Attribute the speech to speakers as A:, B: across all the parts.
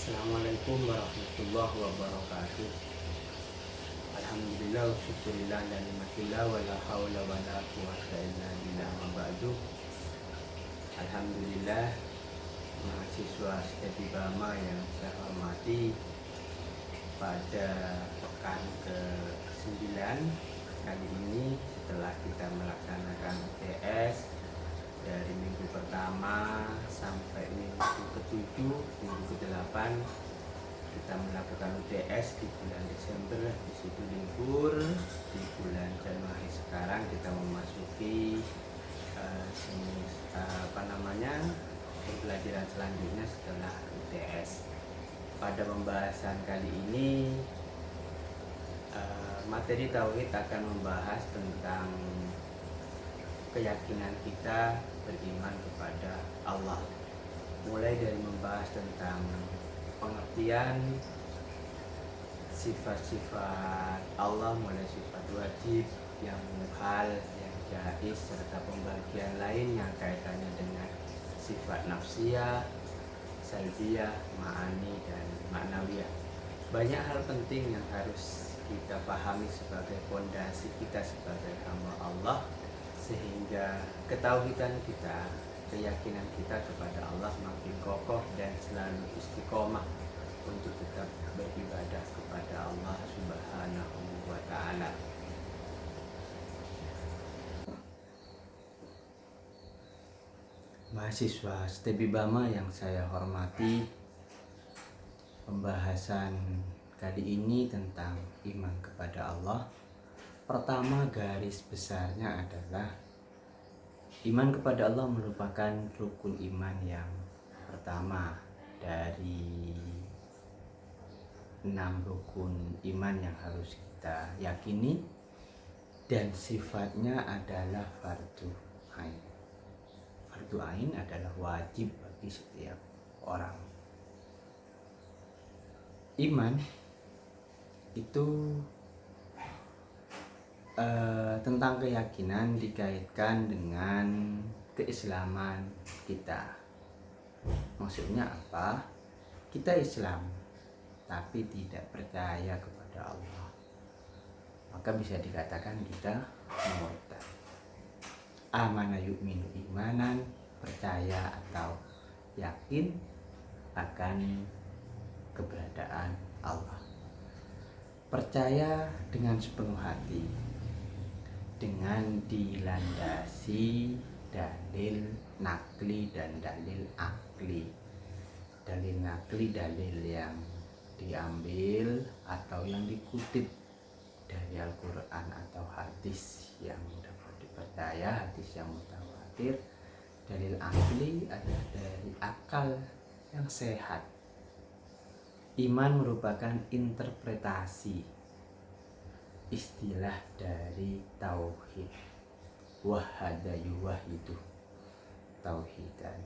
A: Assalamualaikum warahmatullahi wabarakatuh. Alhamdulillah, syukurillah, dan nikmatillah, wala haula wala quwwata illa billah, ma ba'du. Alhamdulillah, mahasiswa Studi Bama yang saya hormati, pada pekan ke-9 kali ini, setelah kita melaksanakan UTS dari minggu pertama sampai minggu ke-7, minggu ke-8 kita melakukan UTS di bulan Desember, di situ libur. Di bulan Januari sekarang kita memasuki pembelajaran selanjutnya setelah UTS. Pada pembahasan kali ini materi tauhid akan membahas tentang keyakinan kita beriman kepada Allah, mulai dari membahas tentang pengertian sifat-sifat Allah, mulai sifat wajib, yang muhal, yang jaiz, serta pembagian lain yang kaitannya dengan sifat nafsiyah, salbiyah, ma'ani, dan ma'nawiyah. Banyak hal penting yang harus kita pahami sebagai fondasi kita sebagai hamba Allah, sehingga ketauhidan kita, keyakinan kita kepada Allah makin kokoh dan selalu istiqomah untuk tetap beribadah kepada Allah Subhanahu wa ta'ala. Mahasiswa STB Bama yang saya hormati, pembahasan kali ini tentang iman kepada Allah. Pertama, garis besarnya adalah iman kepada Allah merupakan rukun iman yang pertama dari 6 rukun iman yang harus kita yakini, dan sifatnya adalah fardu ain. Fardu ain adalah wajib bagi setiap orang. Iman itu tentang keyakinan dikaitkan dengan keislaman kita. Maksudnya apa? Kita Islam tapi tidak percaya kepada Allah, maka bisa dikatakan kita murtad. Amana yu'minu imanan, percaya atau yakin akan keberadaan Allah. Percaya dengan sepenuh hati, dengan dilandasi dalil nakli dan dalil akli. Dalil nakli, dalil yang diambil atau yang dikutip dari Al-Quran atau hadis yang dapat dipercaya, hadis yang mutawatir. Dalil akli adalah dari akal yang sehat. Iman merupakan interpretasi istilah dari tauhid. Wahada yuwahidu, tauhidan,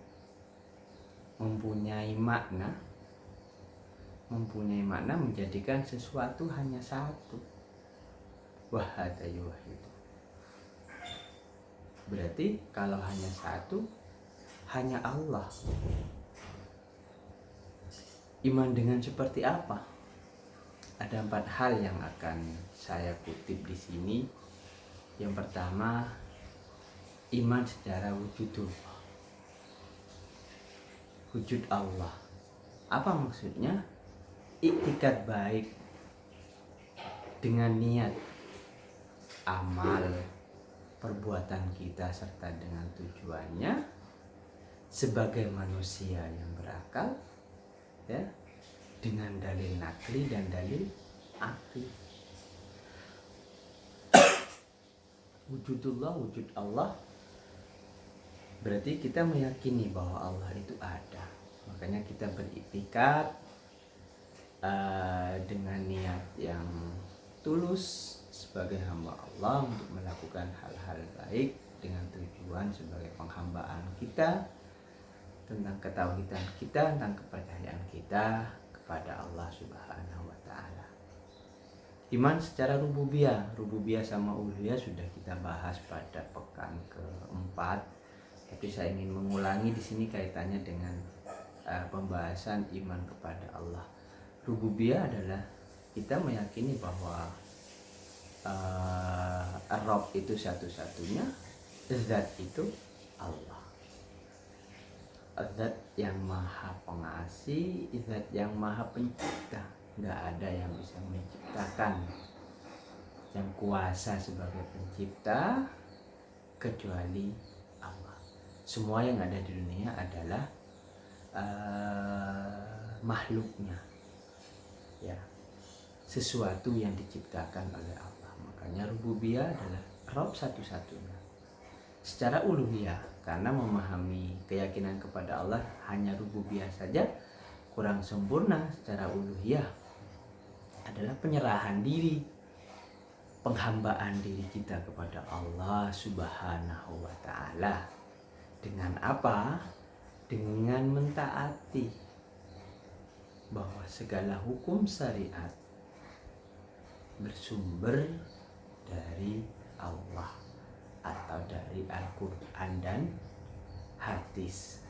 A: mempunyai makna menjadikan sesuatu hanya satu. Wahada yuwahidu, berarti kalau hanya satu, hanya Allah. Iman dengan seperti apa? Ada 4 hal yang akan saya kutip di sini. Yang pertama, iman secara wujudullah. Wujud Allah. Apa maksudnya? Iktikad baik dengan niat, amal, perbuatan kita serta dengan tujuannya sebagai manusia yang berakal, ya, dengan dalil nakli dan dalil akli. Wujudullah, wujud Allah, berarti kita meyakini bahwa Allah itu ada. Makanya kita beriktikad dengan niat yang tulus sebagai hamba Allah untuk melakukan hal-hal baik dengan tujuan sebagai penghambaan kita tentang ketauhidan kita, tentang kepercayaan kita kepada Allah Subhanahu wa ta'ala. Iman secara rububiyah sama uluhiyah sudah kita bahas pada pekan ke-4, tapi saya ingin mengulangi di sini kaitannya dengan pembahasan iman kepada Allah. Rububiyah adalah kita meyakini bahwa Rabb itu satu-satunya, Zat itu Allah. Zat yang maha pengasih, Zat yang maha pencipta. Nggak ada yang bisa menciptakan, yang kuasa sebagai pencipta kecuali Allah. Semua yang ada di dunia adalah makhluknya, ya, sesuatu yang diciptakan oleh Allah. Makanya rububiyah adalah Rabb satu-satunya. Secara uluhiyah, karena memahami keyakinan kepada Allah hanya rububiyah saja kurang sempurna. Secara uluhiyah adalah penyerahan diri, penghambaan diri kita kepada Allah Subhanahu wa Ta'ala. Dengan apa? Dengan mentaati bahwa segala hukum syariat bersumber dari Allah atau dari Al-Quran dan hadis.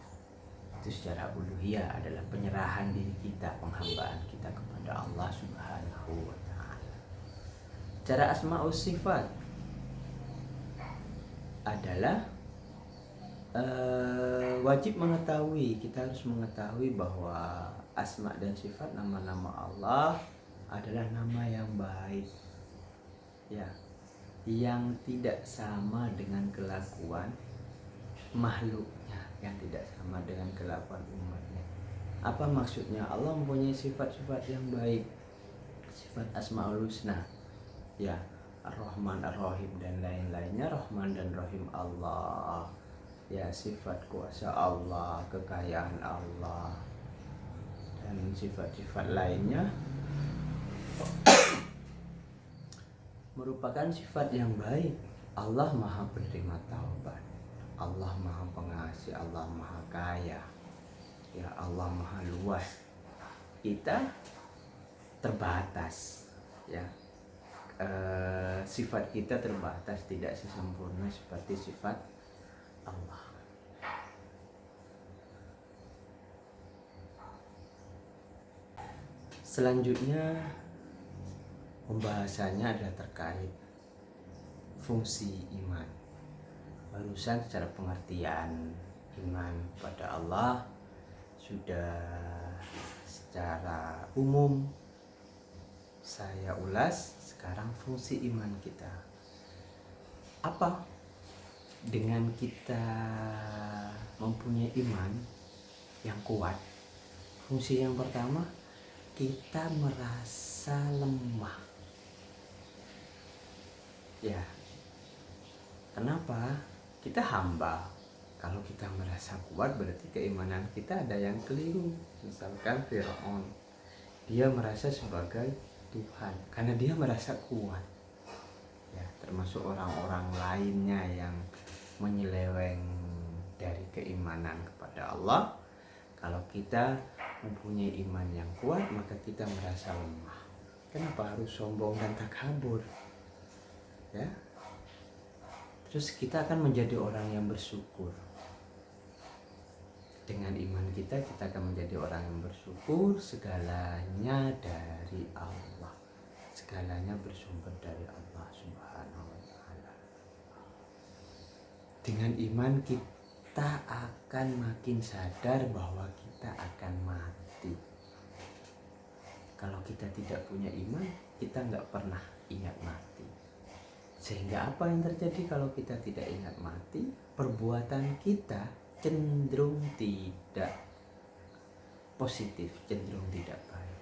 A: Itu secara uluhiyah adalah penyerahan diri kita, penghambaan kita kepada Allah Subhanahu wa Ta'ala. Cara asma'us sifat adalah wajib mengetahui, kita harus mengetahui bahwa asma dan sifat nama-nama Allah adalah nama yang baik, ya, yang tidak sama dengan kelakuan makhluknya, yang tidak sama dengan kelakuan umatnya. Apa maksudnya? Allah mempunyai sifat-sifat yang baik, sifat asmaul husna, ya, Ar-Rahman, Ar-Rahim dan lain-lainnya. Rahman dan Rahim Allah, ya, sifat kuasa Allah, kekayaan Allah, dan sifat-sifat lainnya merupakan sifat yang baik. Allah maha penerima taubat, Allah maha pengasih, Allah maha kaya, ya, Allah maha luas. Kita terbatas, ya, sifat kita terbatas, tidak sesempurna seperti sifat Allah. Selanjutnya pembahasannya adalah terkait fungsi iman. Barusan secara pengertian iman kepada Allah sudah secara umum saya ulas. Sekarang fungsi iman kita apa? Dengan kita mempunyai iman yang kuat, fungsi yang pertama, kita merasa lemah, ya. Kenapa? Kita hamba. Kalau kita merasa kuat berarti keimanan kita ada yang keliru. Misalkan Firaun, dia merasa sebagai Tuhan karena dia merasa kuat, ya. Termasuk orang-orang lainnya yang menyeleweng dari keimanan kepada Allah. Kalau kita mempunyai iman yang kuat, maka kita merasa lemah. Kenapa harus sombong dan takabur? Ya. Terus kita akan menjadi orang yang bersyukur. Dengan iman kita akan menjadi orang yang bersyukur. Segalanya dari Allah, segalanya bersumber dari Allah Subhanahu wa Ta'ala. Dengan iman kita akan makin sadar bahwa kita akan mati. Kalau kita tidak punya iman, kita nggak pernah ingat mati. Sehingga apa yang terjadi kalau kita tidak ingat mati? Perbuatan kita cenderung tidak positif, cenderung tidak baik.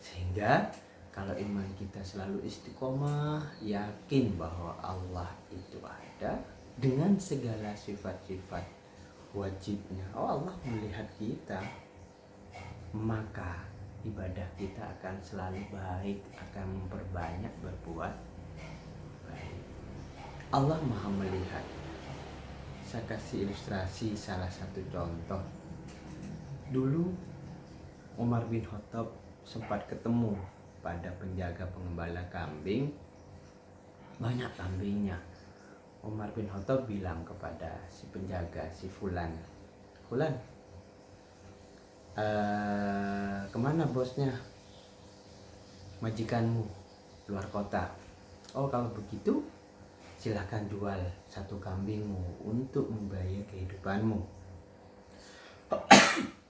A: Sehingga kalau iman kita selalu istiqomah, yakin bahwa Allah itu ada dengan segala sifat-sifat wajibnya. Oh, Allah melihat kita, maka ibadah kita akan selalu baik, akan memperbanyak berbuat baik. Allah maha melihat. Saya kasih ilustrasi salah satu contoh. Dulu Umar bin Khattab sempat ketemu pada penjaga pengembala kambing, banyak kambingnya. Umar bin Khattab bilang kepada si penjaga, si Fulan, Kemana bosnya? Majikanmu luar kota. Oh kalau begitu silahkan jual satu kambingmu untuk membayar kehidupanmu.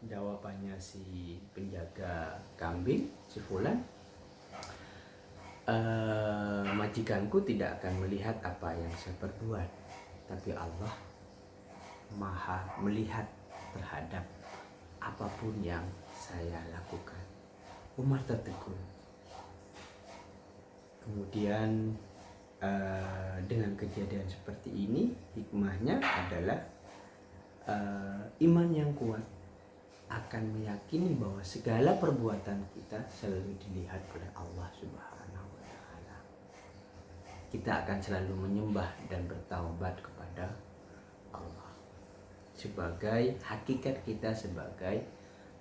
A: Jawabannya si penjaga kambing, si Fulan, majikanku tidak akan melihat apa yang saya perbuat, tapi Allah Maha melihat terhadap apapun yang saya lakukan. Umar tertegun. Kemudian dengan kejadian seperti ini, hikmahnya adalah iman yang kuat akan meyakini bahwa segala perbuatan kita selalu dilihat oleh Allah Subhanahu wa Ta'ala. Kita akan selalu menyembah dan bertaubat kepada Allah sebagai hakikat kita sebagai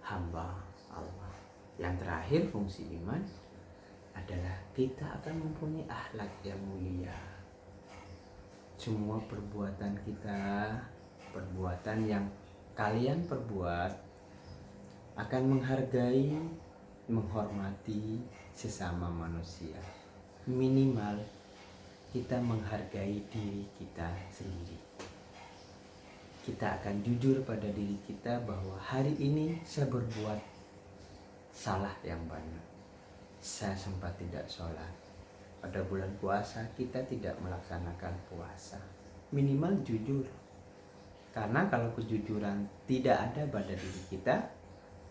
A: hamba Allah. Yang terakhir, fungsi iman adalah kita akan mempunyai akhlak yang mulia. Semua perbuatan kita, perbuatan yang kalian perbuat, akan menghargai, menghormati sesama manusia. Minimal kita menghargai diri kita sendiri. Kita akan jujur pada diri kita bahwa hari ini saya berbuat salah yang banyak. Saya sempat tidak sholat. Pada bulan puasa kita tidak melaksanakan puasa. Minimal jujur. Karena kalau kejujuran tidak ada pada diri kita,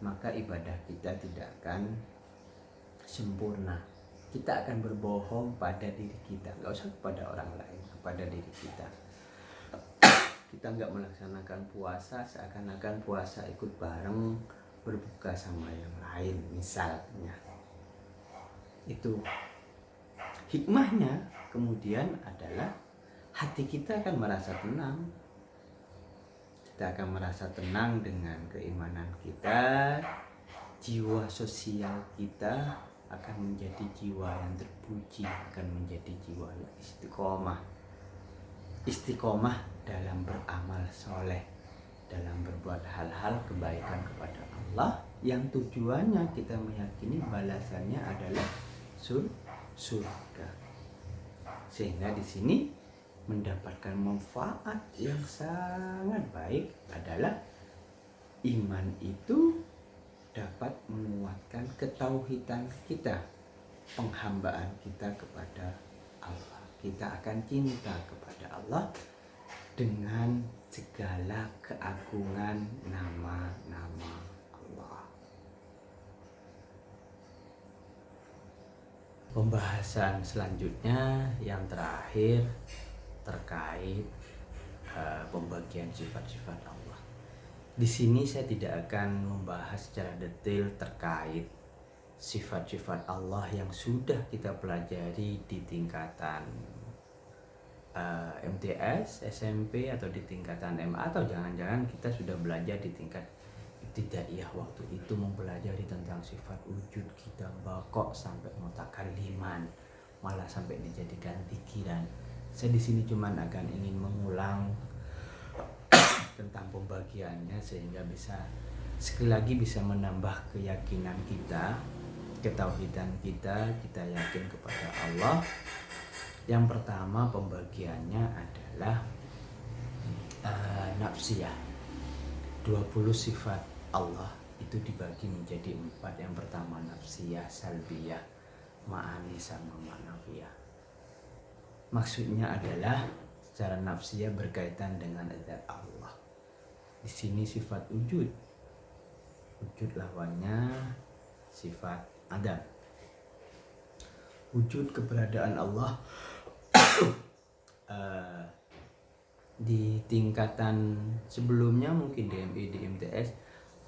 A: maka ibadah kita tidak akan sempurna. Kita akan berbohong pada diri kita, nggak usah kepada orang lain, kepada diri kita. Kita nggak melaksanakan puasa, seakan-akan puasa ikut bareng berbuka sama yang lain, misalnya. Itu hikmahnya kemudian adalah hati kita akan merasa tenang. Kita akan merasa tenang dengan keimanan kita, jiwa sosial kita akan menjadi jiwa yang terpuji, akan menjadi jiwa yang istiqomah. Istiqomah dalam beramal soleh, dalam berbuat hal-hal kebaikan kepada Allah, yang tujuannya kita meyakini balasannya adalah surga. Sehingga di sini mendapatkan manfaat yang sangat baik adalah iman itu dapat menguatkan ketauhidan kita, penghambaan kita kepada Allah. Kita akan cinta kepada Allah dengan segala keagungan nama-nama Allah. Pembahasan selanjutnya yang terakhir terkait pembagian sifat-sifat Allah. Di sini saya tidak akan membahas secara detail terkait sifat-sifat Allah yang sudah kita pelajari di tingkatan MTS, SMP atau di tingkatan MA, atau jangan-jangan kita sudah belajar di tingkat ibtidaiyah waktu itu mempelajari tentang sifat wujud kita, bakok sampai mutakaliman, malah sampai dijadikan pikiran. Saya di sini cuma akan ingin mengulang tentang pembagiannya sehingga bisa sekali lagi bisa menambah keyakinan kita, ketauhidan kita yakin kepada Allah. Yang pertama pembagiannya adalah nafsiyah. 20 sifat Allah itu dibagi menjadi 4. Yang pertama nafsiyah, salbiyah, ma'ani sama ma'nawiyah. Maksudnya adalah secara nafsiyah berkaitan dengan zat Allah. Di sini sifat wujud. Wujud lawannya sifat adam. Wujud keberadaan Allah di tingkatan sebelumnya mungkin di MI, di MTS,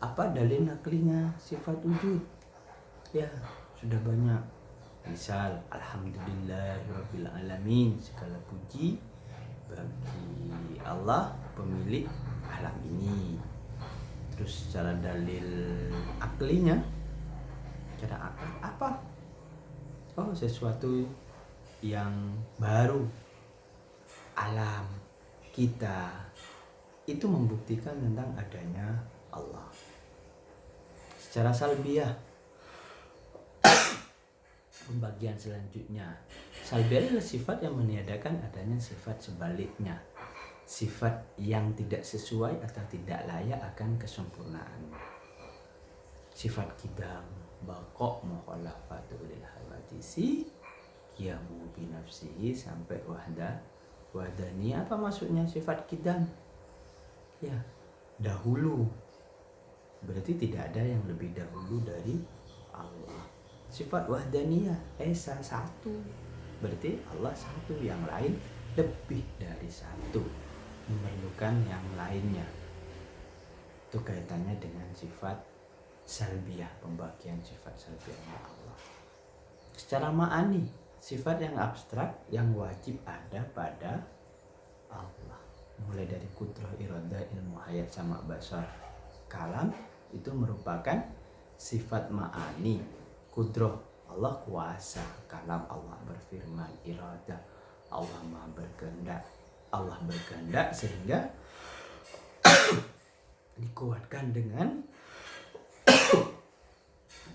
A: apa dalil naklinya sifat wujud? Ya, sudah banyak. Misal, alhamdulillahirabbil alamin, segala puji bagi Allah pemilik alam ini. Terus secara dalil aklinya, cara akal apa? Oh, sesuatu yang baru. Alam kita itu membuktikan tentang adanya Allah.
B: Secara salbiyah, pembagian selanjutnya, salbiyah adalah sifat yang meniadakan adanya sifat sebaliknya, sifat yang tidak sesuai atau tidak layak akan kesempurnaan. Sifat kidam, baqo, mukhalafatu lil hawadisi, qiyamu bi nafsihi, sampai wahdani. Apa maksudnya sifat kidam? Ya, dahulu. Berarti tidak ada yang lebih dahulu dari Allah. Sifat wahdaniyah, esa, satu. Berarti Allah satu, yang lain lebih dari satu, memerlukan yang lainnya. Itu kaitannya dengan sifat salbiyah, pembagian sifat salbiyahnya Allah. Secara ma'ani, sifat yang abstrak yang wajib ada pada Allah, mulai dari kudrah, iradah, ilmu, hayat, sama, basar, kalam, itu merupakan sifat ma'ani. Kudrah, Allah kuasa. Kalam, Allah berfirman. Iradah, Allah maha berkehendak. Allah berkehendak sehingga dikuatkan dengan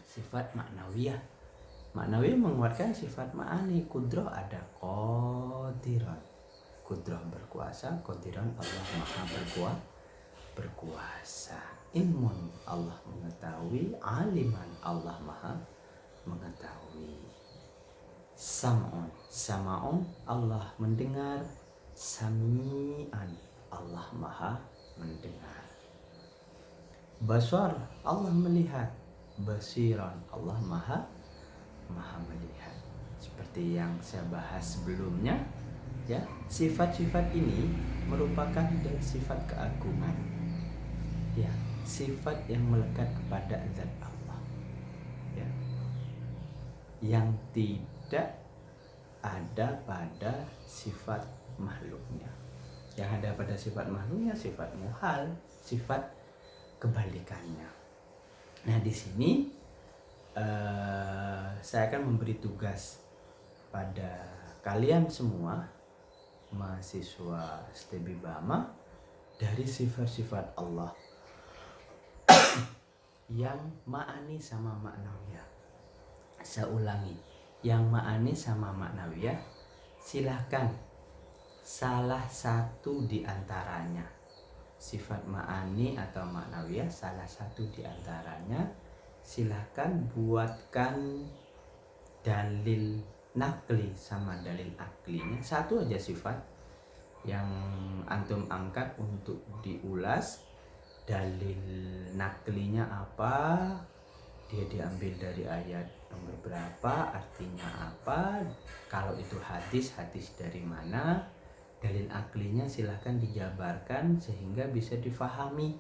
B: sifat maknawiyah. Maknawiyah menguatkan sifat ma'ani. Kudrah ada qadiran, kudrah berkuasa. Qadiran, Allah maha berkuasa. Ilmun, Allah mengetahui. Aliman, Allah maha mengetahui. Sam'un, Allah mendengar. Sami'an, Allah maha mendengar. Basar, Allah melihat. Basiran, Allah maha melihat. Seperti yang saya bahas sebelumnya, ya, sifat-sifat ini merupakan dari sifat keagungan, ya, sifat yang melekat kepada zat Allah, ya, yang tidak ada pada sifat makhluknya. Yang ada pada sifat makhluknya sifat muhal, sifat kebalikannya. Nah, di sini saya akan memberi tugas pada kalian semua, mahasiswa STB Bama, dari sifat-sifat Allah yang ma'ani sama maknawiyah. Saya ulangi, yang ma'ani sama maknawiyah, silahkan salah satu di antaranya, sifat ma'ani atau maknawiyah, salah satu di antaranya, silahkan buatkan dalil nakli sama dalil aklinya. Satu aja sifat yang antum angkat untuk diulas. Dalil naklinya apa, dia diambil dari ayat nomor berapa, artinya apa, kalau itu hadis dari mana. Dalil aklinya silahkan dijabarkan sehingga bisa difahami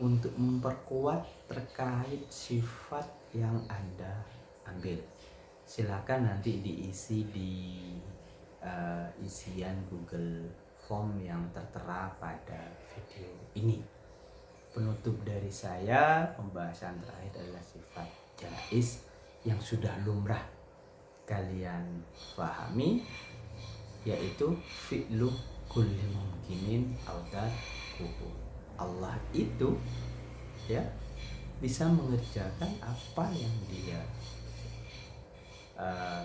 B: untuk memperkuat terkait sifat yang Anda ambil. Silahkan nanti diisi di isian Google Form yang tertera pada video ini. Penutup dari saya, pembahasan terakhir adalah sifat jaiz yang sudah lumrah kalian pahami, yaitu fi'lu kulli mumkinin awdakuhu. Allah itu, ya, bisa mengerjakan apa yang dia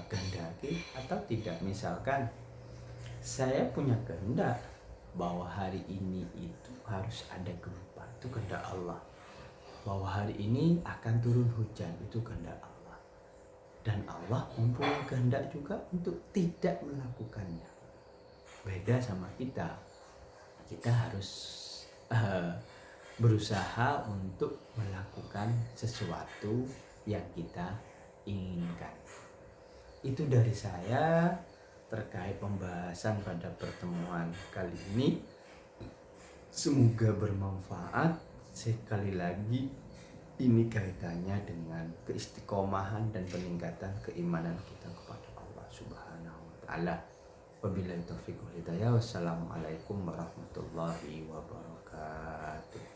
B: kehendaki atau tidak. Misalkan saya punya kehendak bahwa hari ini itu harus ada gempa, itu kehendak Allah. Bahwa hari ini akan turun hujan, itu kehendak Allah. Dan Allah mempunyai kehendak juga untuk tidak melakukannya. Beda sama kita. Kita harus berusaha untuk melakukan sesuatu yang kita inginkan. Itu dari saya terkait pembahasan pada pertemuan kali ini. Semoga bermanfaat. Sekali lagi, ini kaitannya dengan keistiqomahan dan peningkatan keimanan kita kepada Allah Subhanahu wa taala. Wabillahi taufiq wal hidayah. Wassalamualaikum warahmatullahi wabarakatuh.